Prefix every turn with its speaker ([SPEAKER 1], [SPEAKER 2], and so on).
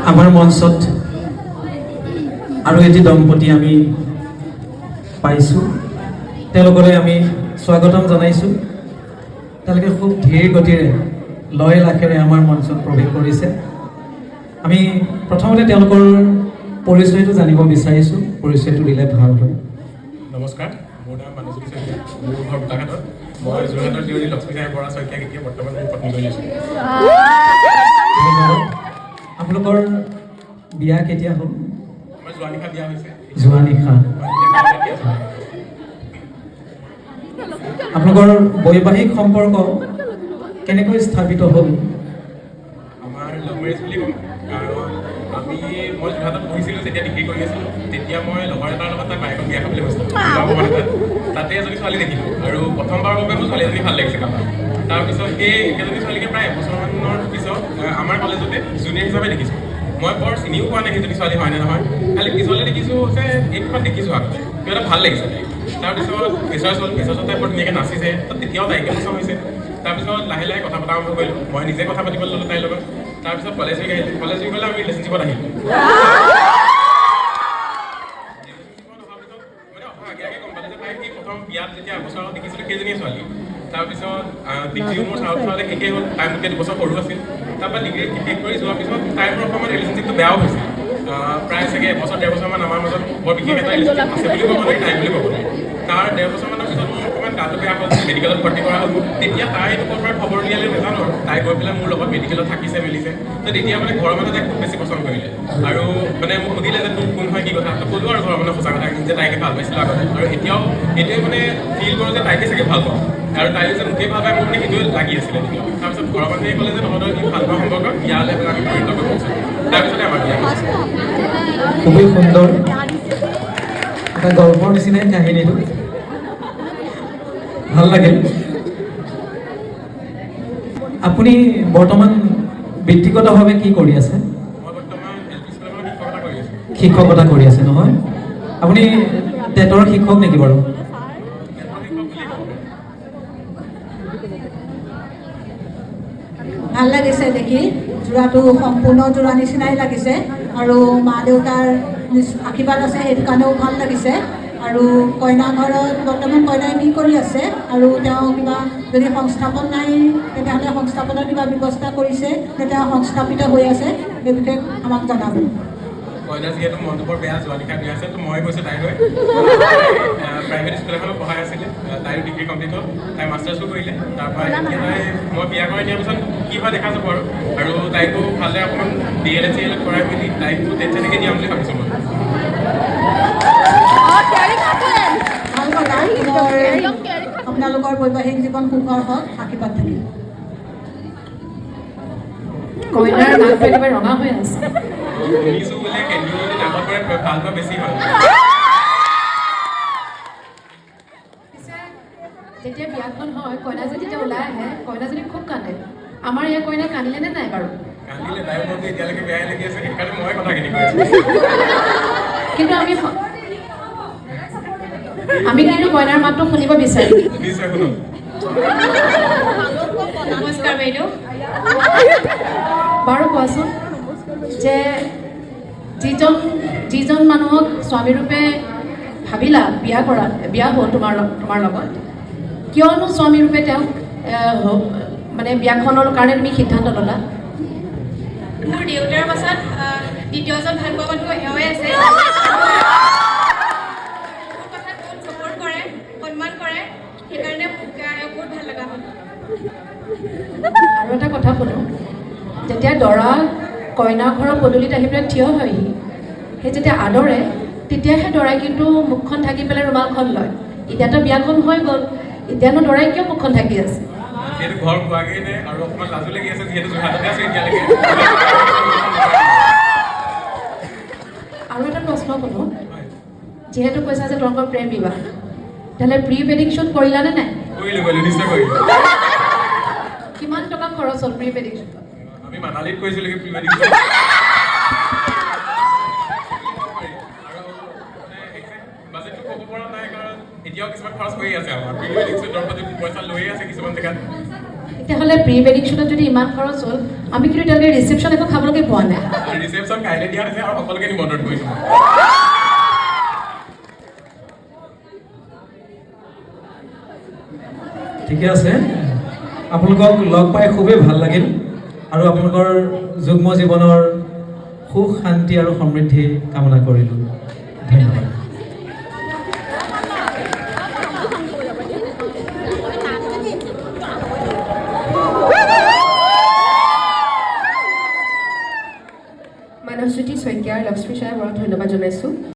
[SPEAKER 1] আমাৰ মঞ্চত আৰু এটি দম্পতি আমি পাইছোঁ, তেওঁলোকলৈ আমি স্বাগতম জনাইছোঁ। তেওঁলোকে খুব ধীৰ গতিৰে লয় লাখেৰে আমাৰ মঞ্চত প্ৰৱেশ কৰিছে। আমি প্ৰথমতে তেওঁলোকৰ পৰিচয়টো জানিব বিচাৰিছোঁ, পৰিচয়টো দিলে ভাল হয়।
[SPEAKER 2] নমস্কাৰ, মোৰ নাম মানসী শইকীয়া, মোৰ ঘৰ গোলাঘাটত। মই যোৰহাটৰ জীয়ৰী লক্ষ্মীনাৰায়ণ বৰা শইকীয়াক এতিয়া বৰ্তমান মোৰ পত্নী কৰি আছোঁ।
[SPEAKER 1] আপোনালোকৰ বিয়া কেতিয়া হ'ল?
[SPEAKER 2] আমাৰ যোৱা নিশা বিয়া হৈছে।
[SPEAKER 1] যোৱা নিশা। আপোনালোকৰ বৈবাহিক সম্পৰ্ক কেনেকৈ স্থাপিত হ'ল?
[SPEAKER 2] আমাৰ লভ মেৰেজ বুলি ক'ম, কাৰণ মই যোৰহাটত পঢ়িছিলোঁ যেতিয়া ডিগ্ৰী কৰি আছিলোঁ, তেতিয়া মই লগৰ এটাৰ লগত তাক বাইকত বিয়া খাবলৈ গৈছিলোঁ। তাতে এজনী ছোৱালী দেখিলোঁ আৰু প্ৰথমবাৰৰ বাবে মোৰ ছোৱালী এজনী ভাল লাগিছে কামত। তাৰপিছত সেই একেজনী ছোৱালীকে প্ৰায় এবছৰমানৰ পিছত আমাৰ কলেজতে জুনিয়ৰ হিচাপে দেখিছোঁ। মই বৰ চিনিও পোৱা নাই সেইজনী ছোৱালী হয় নে নহয়, খালি পিছলৈ দেখিছোঁ যে এইখন দেখিছোঁ আগতে কিবা এটা ভাল লাগিছে তাইক। তাৰপিছত ফেচাৰ্ছত তাই বৰ ধুনীয়াকৈ নাচিছে, তেতিয়াও তাইকে পচন্দ হৈছে। তাৰপিছত লাহে লাহে কথা পতা আৰম্ভ কৰিলোঁ, মই নিজে কথা পাতিবলৈ ল'লোঁ তাইৰ লগত। তাৰপিছত কলেজ উইক আহিলোঁ, কলেজ উইক গ'লে আমি ৰিলেশ্যনশ্বিপত আহিলোঁ। আগেয়ে গম পালোঁ যে তাইক সেই প্ৰথম বিয়াত যেতিয়া এবছৰত দেখিছিলোঁ সেইজনীয়ে ছোৱালী। তাৰপিছত ডিগ্ৰীও মোৰ চাওঁতে শেষেই হ'ল, তাই মোতকৈ 2 বছৰ সৰু আছিল। তাৰপৰা ডিগ্ৰী শেষ কৰি যোৱাৰ পিছত তাইৰ মোৰ অকণমান ৰিলেশ্যনশ্বিপটো বেয়াও হৈছিল। প্ৰায় চাগে 1-1.5 বছৰমান আমাৰ মাজত বৰ বিশেষ এটা ৰিলেশ্যনশ্বিপ আছে বুলি ক'ব নোৱাৰি, নাই বুলি ক'ব নোৱাৰি। তাৰ 1.5 বছৰমানৰ পিছত মোৰ অকণমান গাটো বেয়া হ'ল, মেডিকেলত ভৰ্তি কৰা হ'ল। তেতিয়া তাই লোকৰ পৰা খবৰ উলিয়ালে নাজানো আৰু, তাই গৈ পেলাই মোৰ লগত মেডিকেলত থাকিছে মেলিছে। তো তেতিয়া মানে ঘৰৰ মানুহে তাইক খুব বেছি পচন্দ কৰিলে আৰু মানে মোক সুধিলে যে তোৰ কোন হয় কি কথা। তো ক'লোঁ আৰু ঘৰৰ মানুহে সঁচা কথা যে তাইকে ভাল পাইছিলোঁ আগতে, আৰু এতিয়াও এইটোৱে মানে ফিল কৰোঁ যে তাইকে চাগে ভাল পাওঁ, আৰু তাইও যে মোকেই ভাল পায় মোৰ মানে সেইটোৱে লাগি আছিলে তেতিয়া। তাৰপিছত ঘৰৰ মানুহে ক'লে যে তহঁতৰ এই ভাল পোৱা সম্পৰ্ক বিয়ালৈ পেলাই আমি পৰিণত কৰিছোঁ। তাৰপিছতে আমাৰ বিয়া হৈছে।
[SPEAKER 1] খুবেই সুন্দৰ এটা গল্পৰ নিচিনাই কাহিনীটো, ভাল লাগিল। আপুনি বৰ্তমান ব্যক্তিগতভাৱে কি কৰি আছে?
[SPEAKER 2] মই বৰ্তমান LP স্কুলত শিক্ষকতা কৰি আছোঁ।
[SPEAKER 1] শিক্ষকতা কৰি আছে নহয়? আপুনি টেটৰ শিক্ষক নেকি বাৰু?
[SPEAKER 3] ভাল লাগিছে দেখি, যোৰাটো সম্পূৰ্ণ যোৰা নিচিনাই লাগিছে আৰু মা দেউতাৰ আশীৰ্বাদ আছে, সেইটো কাৰণেও ভাল লাগিছে। আৰু কইনা ঘৰত বৰ্তমান কইনাই কি কৰি আছে আৰু তেওঁ কিবা যদি সংস্থাপন নাই তেতিয়াহ'লে সংস্থাপনৰ কিবা ব্যৱস্থা কৰিছে নে তেওঁ সংস্থাপিত হৈ আছে, সেই বিষয়ে আমাক জনাব।
[SPEAKER 2] কইনাৰ যিহেতু মনটো বৰ বেয়া, যোৱা নিশা বিয়া আছে, তো মই গৈছোঁ তাই লৈ। প্ৰাইভেট স্কুল এখনত পঢ়াই আছিলে, তাইৰো ডিগ্ৰী কমপ্লিট হ'ল, তাই মাষ্টাৰ্ছো কৰিলে। তাৰপৰা এতিয়া তাই মই বিয়া কৰাই দিয়াৰ পিছত কি হয় দেখা যাব আৰু তাইকো ভালদৰে অকণমান DLED কৰাই মেলি তাইকো তেনেকৈ দিয়াম বুলি ভাবিছোঁ মই।
[SPEAKER 3] আপোনালোকৰ বৈবাহিক জীৱন সুখৰ হওক, আশীৰ্বাদ থাকিল।
[SPEAKER 4] কইনাৰ নাকটো একেবাৰে ৰঙা হৈ আছে।
[SPEAKER 2] শুনিছোঁ বোলে কেন্দ্ৰীয় যদি নামৰ পৰা ভাল পোৱা বেছি হয়।
[SPEAKER 4] যেতিয়া বিয়াখন হয়, কইনাজনী যেতিয়া ওলাই আহে, কইনাজনী খুব কান্দে। আমাৰ ইয়াৰ কইনাই কান্দিলে নে নাই বাৰু?
[SPEAKER 2] কান্দিলে, তাইৰ মনটো এতিয়ালৈকে বেয়াই লাগি আছে, সেইকাৰণে মই কথাখিনি কৈ আছোঁ।
[SPEAKER 4] কিন্তু আমি কিন্তু কইনাৰ মাতটো শুনিব বিচাৰিম।
[SPEAKER 2] নিশ্চয় শুনো।
[SPEAKER 4] নমস্কাৰ বাইদেউ। বাৰু কোৱাচোন যে যিজন মানুহক স্বামীৰূপে ভাবিলা বিয়া হ'ল তোমাৰ লগত, কিয়নো স্বামীৰূপে তেওঁক মানে বিয়াখনৰ কাৰণে তুমি সিদ্ধান্ত ল'লা?
[SPEAKER 5] মোৰ দেউতাৰ পাছত দ্বিতীয়জন ভাল পোৱা মানুহ এওঁৱে আছে। মোৰ কথাত বহুত চাপৰ্ট কৰে, সন্মান কৰে, সেইকাৰণে মোক বহুত ভাল লগা হ'ল।
[SPEAKER 4] আৰু এটা কথা শুনো, যেতিয়া দৰা কইনা ঘৰৰ পদূলিত আহি পেলাই থিয় হয়হি, সেই যেতিয়া আদৰে তেতিয়াহে দৰাই কিন্তু মুখখন ঢাকি পেলাই ৰুমালখন লয়। এতিয়াতো বিয়াখন হৈ গ'ল, এতিয়ানো দৰাই কিয় মুখখন ঢাকি আছে?
[SPEAKER 2] যিহেতু ঘৰ পোৱাগৈ নাই আৰু অকণমান লাজো লাগি আছে, যিহেতু যোৰহাটতে আছে এতিয়ালৈকে।
[SPEAKER 4] আৰু এটা প্ৰশ্ন শুনো, যিহেতু কৈছা যে তোমালোকৰ প্ৰেম বিবাহ, তেতিয়াহ'লে প্ৰি ৱেডিং শ্বুট কৰিলানে নাই?
[SPEAKER 2] কৰিলোঁ, নিশ্চয় কৰিলোঁ।
[SPEAKER 4] কিমান টকা খৰচ হ'ল প্ৰি ৱেডিং শ্বুটত?
[SPEAKER 2] আমি মানালীত কৰিছিলোঁ প্ৰি ৱেডিং শ্বুট। আৰু বাজেটটো ক'ব পৰা নাই, কাৰণ এতিয়াও কিছুমান খৰচ হৈয়ে আছে আমাৰ প্ৰি ৱেডিং শ্বুটৰ পৰা পইচা লৈয়ে আছে কিছুমান জেগাত
[SPEAKER 4] তেতিয়াহ'লে প্ৰি ৱেডিং শ্বুটত যদি ইমান খৰচ হ'ল আমি কিন্তু এতিয়ালৈকে ৰিচেপশ্যন একো খাবলৈকে পোৱা নাই
[SPEAKER 2] ৰিচেপশ্যন কাইলৈ দিয়া হৈছে আৰু সকলোকে নিমন্ত্ৰণ কৰিছোঁ
[SPEAKER 1] ঠিকে আছে আপোনালোকক লগ পাই খুবেই ভাল লাগিল আৰু আপোনালোকৰ যুগ্ম জীৱনৰ সুখ শান্তি আৰু সমৃদ্ধি কামনা কৰিলোঁ ধন্যবাদ
[SPEAKER 4] মানসজ্যোতি শইকীয়াৰ লক্ষ্মী ছাৰে বৰ ধন্যবাদ জনাইছোঁ